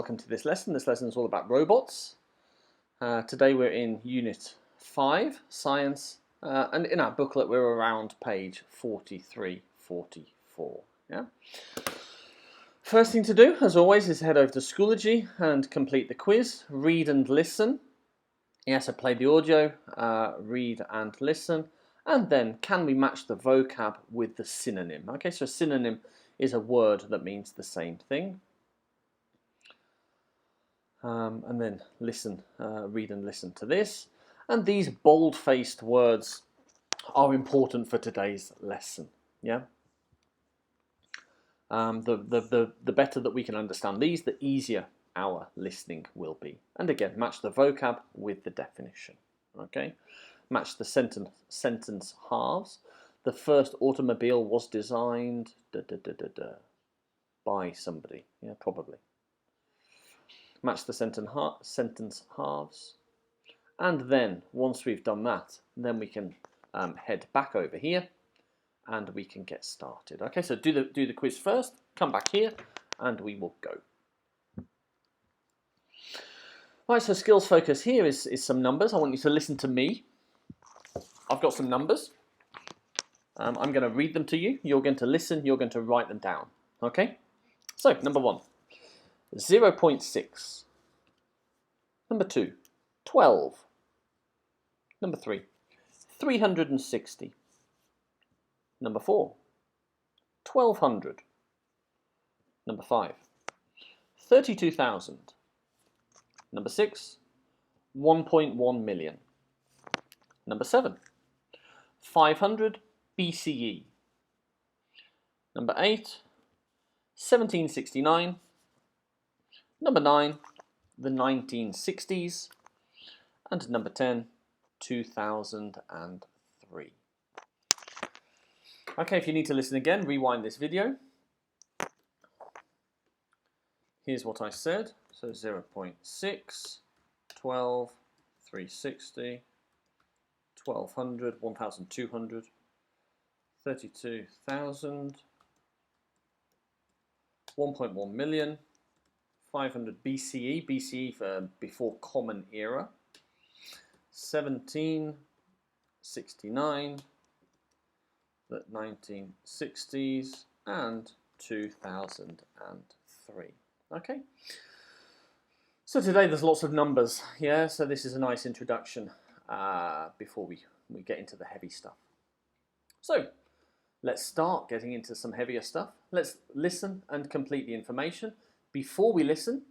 Welcome to this lesson. This lesson is all about robots. Today we're in Unit 5, Science, and in our booklet we're around page 43, 44. Yeah? First thing to do, as always, is head over to Schoology and complete the quiz. Read and listen. Yes, I played the audio. Read and listen. And then, can we match the vocab with the synonym? Okay, so a synonym is a word that means the same thing. And then listen, read and listen to this. And these bold-faced words are important for today's lesson. Yeah. The better that we can understand these, the easier our listening will be. And again, match the vocab with the definition. Okay. Match the sentence halves. The first automobile was designed by somebody. Yeah, probably. Match the sentence halves. And then, once we've done that, then we can head back over here and we can get started. Okay, so do the quiz first, come back here, and we will go. Right, so skills focus here is some numbers. I want you to listen to me. I've got some numbers. I'm going to read them to you. You're going to listen. You're going to write them down. Okay? So, number 1, 0.6. Number 2, 12. Number 3, 360. Number 4, 1200. Number 5, 32,000. Number 6, 1.1 million. Number 7, 500 BCE. Number 8, 1769. Number 9, the 1960s. And number 10, 2003. Okay, if you need to listen again, rewind this video. Here's what I said. So 0.6, 12, 360, 1200, 1200, 32,000, 1.1 million, 500 BCE, BCE for before Common Era, 1769, the 1960s, and 2003. Okay. So today there's lots of numbers, yeah, so this is a nice introduction before we get into the heavy stuff. So let's start getting into some heavier stuff. Let's listen and complete the information. Before we listen,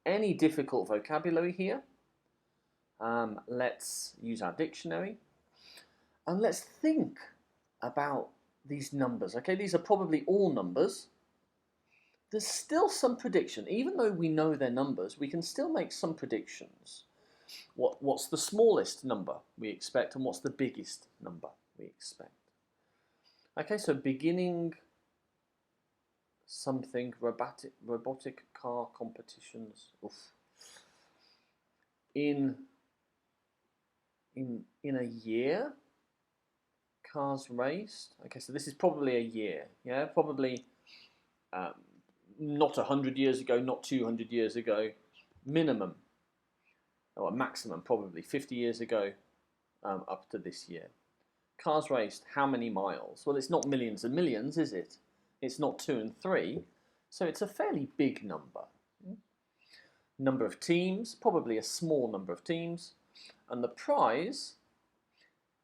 any difficult vocabulary here, let's use our dictionary and let's think about these numbers. Okay, these are probably all numbers. There's still some prediction. Even though we know their numbers, we can still make some predictions. What's the smallest number we expect and what's the biggest number we expect? Okay, so beginning something robotic car competitions. Oof. In a year, cars raced. Okay, so this is probably a year. Yeah, probably not 100 years ago, not 200 years ago, minimum, or maximum probably 50 years ago up to this year. Cars raced how many miles? Well, it's not millions and millions, is it? It's not 2 and 3, so it's a fairly big number. Number of teams, probably a small number of teams, and the prize,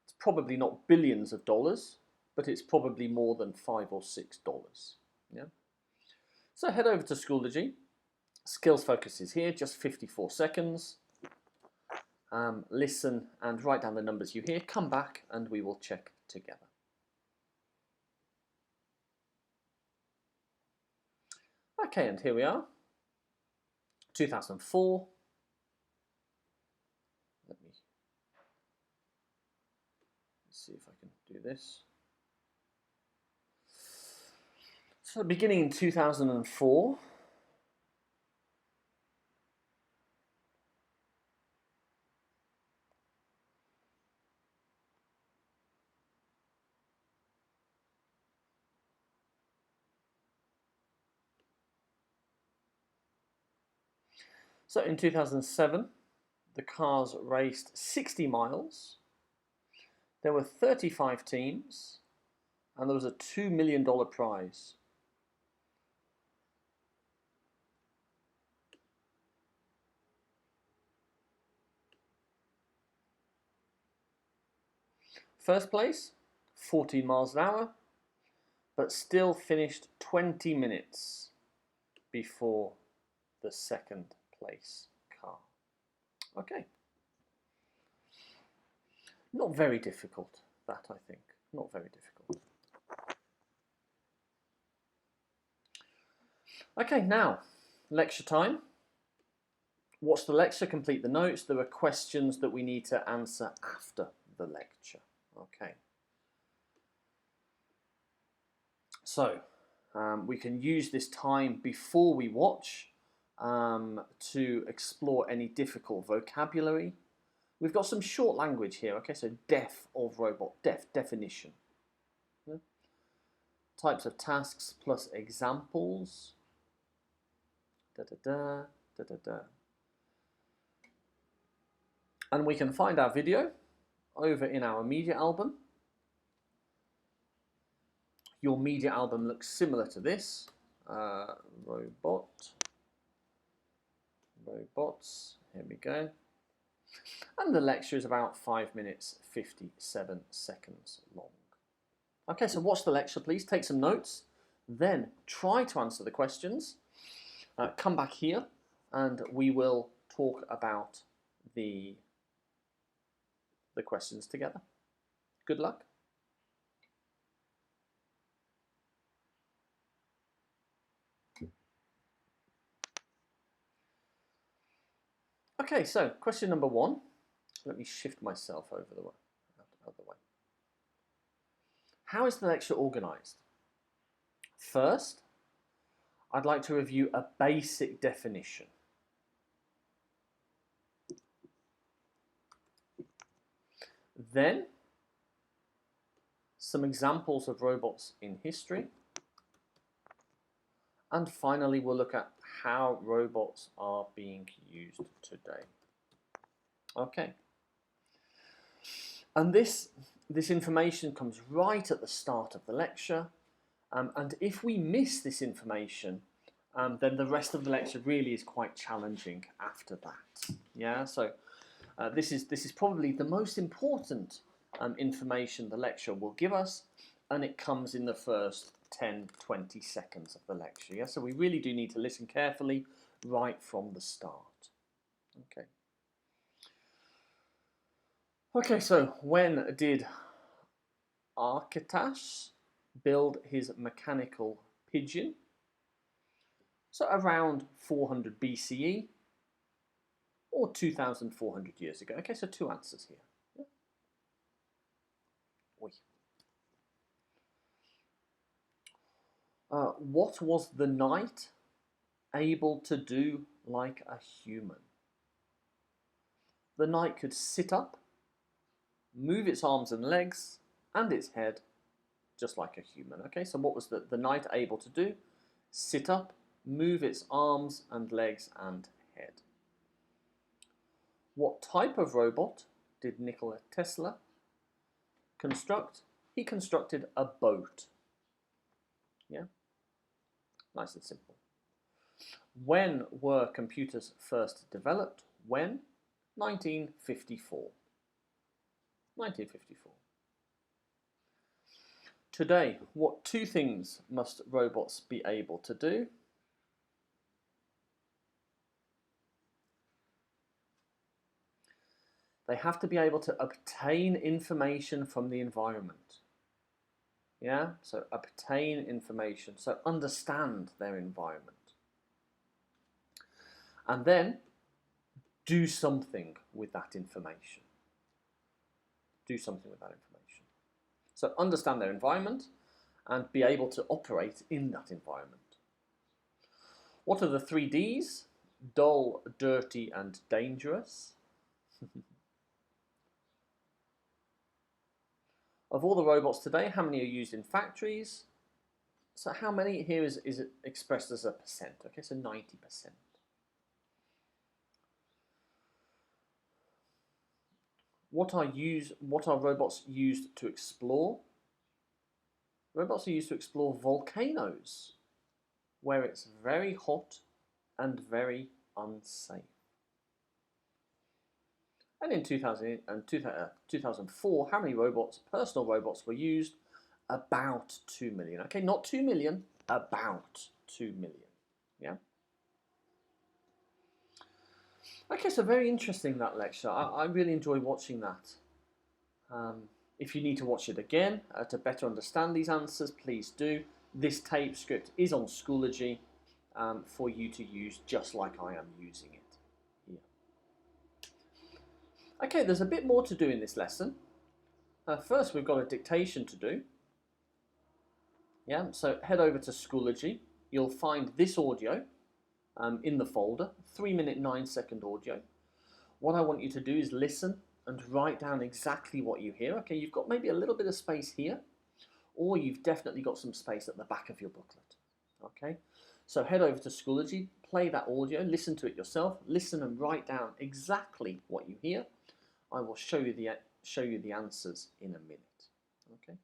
it's probably not billions of dollars, but it's probably more than $5 or $6. Yeah. So head over to Schoology. Skills focus is here, just 54 seconds. Listen and write down the numbers you hear. Come back and we will check together. Okay, and here we are. 2004. Let's see if I can do this. So beginning in 2004. So in 2007, the cars raced 60 miles. There were 35 teams, and there was a $2 million prize. First place, 14 miles an hour, but still finished 20 minutes before the second place car. Okay. Not very difficult, that I think. Not very difficult. Okay, now, lecture time. Watch the lecture, complete the notes. There are questions that we need to answer after the lecture. Okay. So, we can use this time before we watch to explore any difficult vocabulary. We've got some short language here, okay, so def of robot, definition. Yeah. Types of tasks plus examples. And we can find our video over in our media album. Your media album looks similar to this. Robots, here we go. And the lecture is about 5 minutes, 57 seconds long. Okay, so watch the lecture, please. Take some notes. Then try to answer the questions. Come back here and we will talk about the questions together. Good luck. Okay, so question number 1. Let me shift myself over the way, out of the way. How is the lecture organised? First, I'd like to review a basic definition. Then, some examples of robots in history. And finally, we'll look at how robots are being used today. Okay. And this information comes right at the start of the lecture. And if we miss this information, then the rest of the lecture really is quite challenging after that. Yeah, so this is probably the most important information the lecture will give us, and it comes in the first 10-20 seconds of the lecture. Yeah, so we really do need to listen carefully right from the start. Okay. Okay, so when did Archytas build his mechanical pigeon? So around 400 BCE or 2,400 years ago. Okay, so 2 answers here. Yeah. What was the knight able to do like a human? The knight could sit up, move its arms and legs and its head just like a human. Okay, so what was the knight able to do? Sit up, move its arms and legs and head. What type of robot did Nikola Tesla construct? He constructed a boat. Yeah, nice and simple. When were computers first developed? When? 1954. 1954. Today, what 2 things must robots be able to do? They have to be able to obtain information from the environment. Yeah, so obtain information, so understand their environment. And then do something with that information. Do something with that information. So understand their environment and be able to operate in that environment. What are the 3 Ds? Dull, dirty, and dangerous. Of all the robots today, how many are used in factories? So how many here is expressed as a percent? Okay, so 90%. What are robots used to explore? Robots are used to explore volcanoes, where it's very hot and very unsafe. And in 2004, how many personal robots were used? About 2 million. Okay, not 2 million, about 2 million. Yeah. Okay, so very interesting, that lecture. I really enjoy watching that. If you need to watch it again to better understand these answers, please do. This tape script is on Schoology for you to use just like I am using it here. Okay, there's a bit more to do in this lesson. First, we've got a dictation to do. Yeah, so head over to Schoology. You'll find this audio in the folder, 3-minute 9-second audio. What I want you to do is listen and write down exactly what you hear. Okay, you've got maybe a little bit of space here, or you've definitely got some space at the back of your booklet. Okay, so head over to Schoology, play that audio, listen to it yourself, listen and write down exactly what you hear. I will show you the answers in a minute. Okay.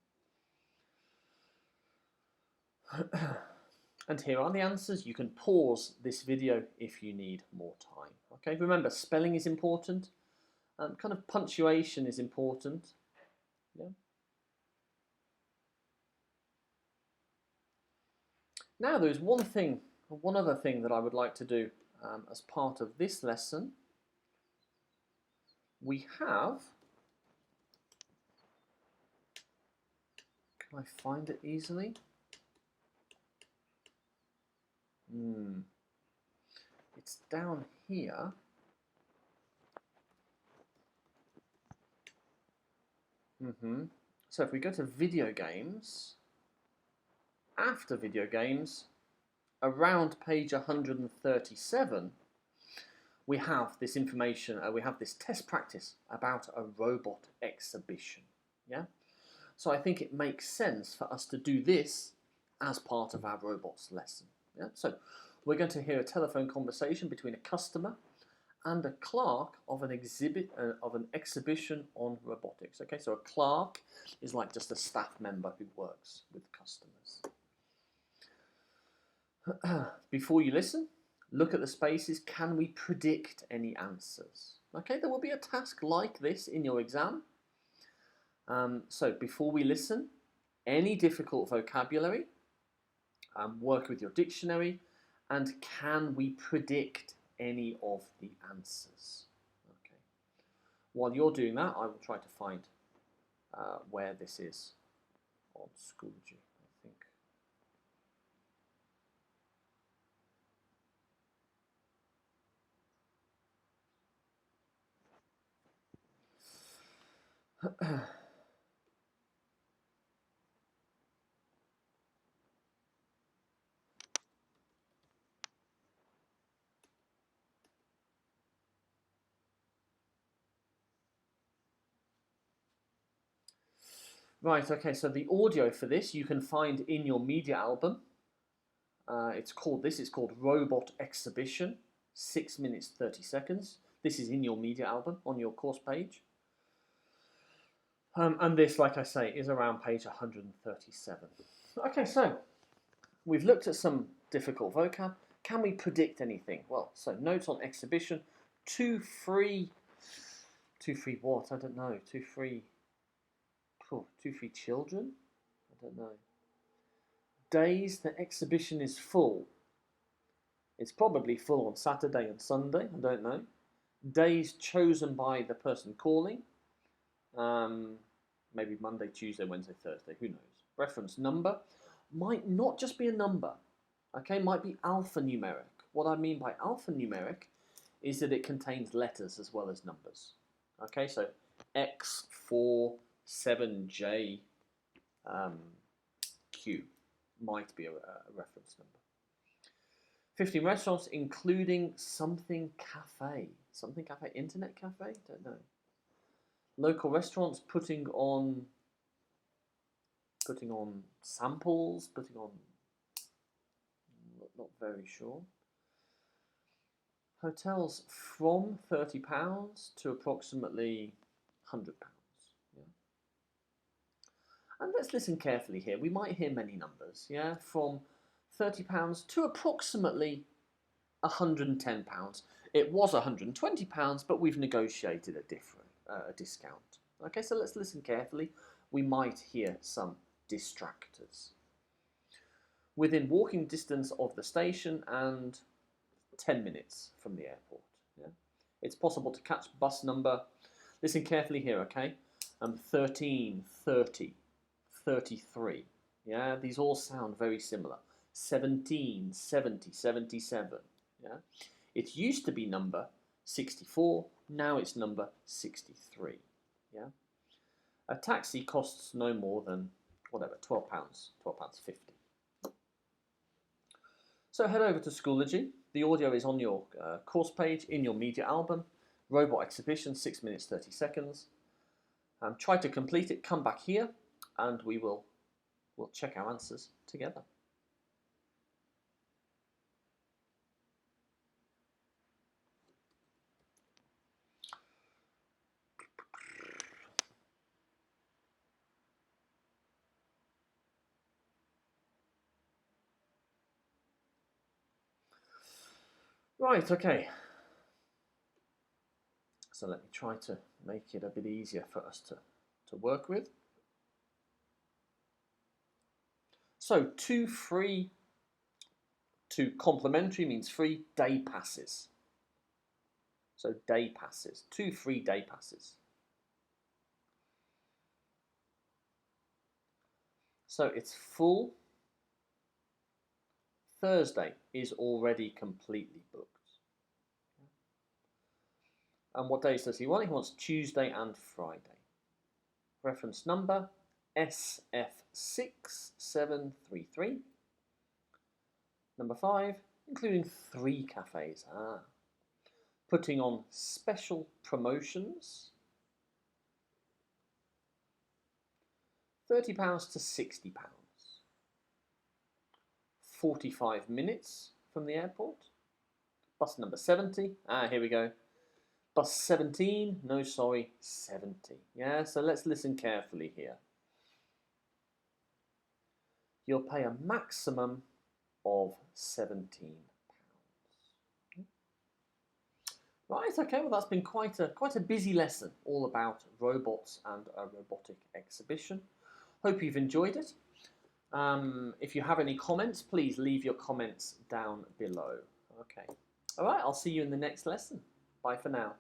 And here are the answers. You can pause this video if you need more time. Okay, remember, spelling is important. Kind of punctuation is important. Yeah. Now there's one other thing that I would like to do as part of this lesson. We have, can I find it easily? It's down here. So if we go to video games, after video games, around page 137, we have this information, we have this test practice about a robot exhibition. Yeah? So I think it makes sense for us to do this as part of our robots lesson. Yeah? So we're going to hear a telephone conversation between a customer and a clerk of an exhibition on robotics. Okay, so a clerk is like just a staff member who works with customers. Before you listen, look at the spaces. Can we predict any answers? Okay, there will be a task like this in your exam. So before we listen, any difficult vocabulary, work with your dictionary, and can we predict any of the answers? Okay. While you're doing that, I will try to find where this is on Schoology, I think. Right, okay, so the audio for this you can find in your media album. It's called Robot Exhibition, 6 minutes 30 seconds. This is in your media album on your course page. And this, like I say, is around page 137. Okay, so we've looked at some difficult vocab. Can we predict anything? Well, so notes on exhibition. Two free what? I don't know. Two free children? I don't know. Days the exhibition is full. It's probably full on Saturday and Sunday. I don't know. Days chosen by the person calling. Maybe Monday, Tuesday, Wednesday, Thursday. Who knows? Reference number might not just be a number. Okay, might be alphanumeric. What I mean by alphanumeric is that it contains letters as well as numbers. Okay, so X47J Q might be a reference number. 15 restaurants, including Something Cafe. Something Cafe? Internet Cafe? Don't know. Local restaurants putting on samples, not very sure. Hotels from £30 to approximately £100. Yeah? And let's listen carefully here. We might hear many numbers, yeah, from £30 to approximately £110. It was £120, but we've negotiated a discount. Okay, so let's listen carefully. We might hear some distractors. Within walking distance of the station and 10 minutes from the airport. Yeah? It's possible to catch bus number, listen carefully here, okay? 13, 30, 33. Yeah, these all sound very similar. 17, 70, 77. Yeah? It used to be number 64, now it's number 63. Yeah? A taxi costs no more than, whatever, £12, £12.50. So head over to Schoology. The audio is on your course page in your media album. Robot exhibition, 6 minutes 30 seconds. Try to complete it, come back here, and we'll check our answers together. Right, okay. So let me try to make it a bit easier for us to work with. So 2 free, 2 complementary means free day passes. So day passes, 2 free day passes. So it's full. Thursday is already completely booked. And what days does he want? He wants Tuesday and Friday. Reference number SF6733. Number 5, including 3 cafes. Putting on special promotions. £30 to £60. 45 minutes from the airport. Bus number 70. Here we go. Bus 17, no sorry, 70. Yeah, so let's listen carefully here. You'll pay a maximum of £17. Right, okay, well that's been quite a busy lesson all about robots and a robotic exhibition. Hope you've enjoyed it. If you have any comments, please leave your comments down below. Okay. All right, I'll see you in the next lesson. Bye for now.